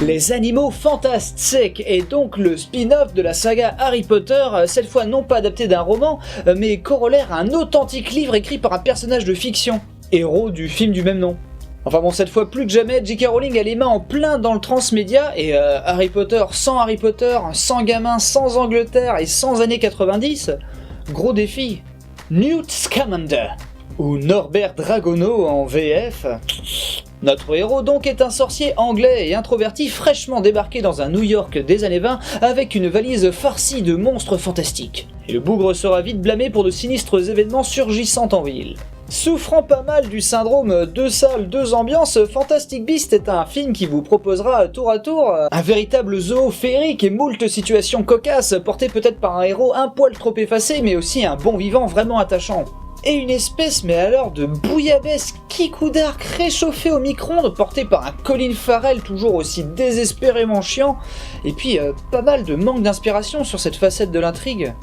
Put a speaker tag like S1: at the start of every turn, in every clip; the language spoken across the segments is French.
S1: Les Animaux Fantastiques est donc le spin-off de la saga Harry Potter, cette fois non pas adapté d'un roman, mais corollaire à un authentique livre écrit par un personnage de fiction, héros du film du même nom. Enfin bon, cette fois plus que jamais, J.K. Rowling a les mains en plein dans le transmédia, et Harry Potter, sans gamins, sans Angleterre et sans années 90, gros défi. Newt Scamander, ou Norbert Dragono en VF. Notre héros donc est un sorcier anglais et introverti fraîchement débarqué dans un New York des années 20 avec une valise farcie de monstres fantastiques. Et le bougre sera vite blâmé pour de sinistres événements surgissant en ville. Souffrant pas mal du syndrome 2 salles, 2 ambiances, Fantastic Beasts est un film qui vous proposera tour à tour un véritable zoo féerique et moult situations cocasses portées peut-être par un héros un poil trop effacé mais aussi un bon vivant vraiment attachant. Et une espèce mais alors de bouillabaisse kikoudark réchauffée au micro-ondes portée par un Colin Farrell toujours aussi désespérément chiant, et puis pas mal de manque d'inspiration sur cette facette de l'intrigue.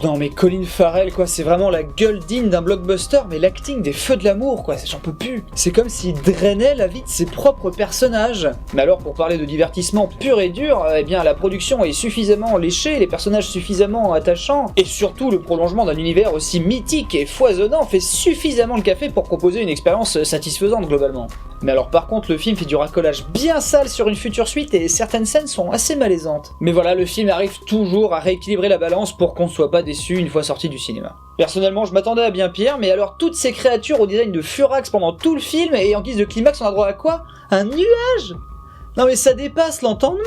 S1: Non mais Colin Farrell quoi, c'est vraiment la gueule digne d'un blockbuster, mais l'acting des feux de l'amour quoi, j'en peux plus. C'est comme s'il drainait la vie de ses propres personnages. Mais alors pour parler de divertissement pur et dur, eh bien la production est suffisamment léchée, les personnages suffisamment attachants, et surtout le prolongement d'un univers aussi mythique et foisonnant fait suffisamment le café pour proposer une expérience satisfaisante globalement. Mais alors par contre le film fait du racolage bien sale sur une future suite et certaines scènes sont assez malaisantes. Mais voilà, le film arrive toujours à rééquilibrer la balance pour qu'on soit pas déçu une fois sorti du cinéma. Personnellement je m'attendais à bien pire, mais alors toutes ces créatures au design de furax pendant tout le film et en guise de climax on a droit à quoi? Un nuage? Non mais ça dépasse l'entendement!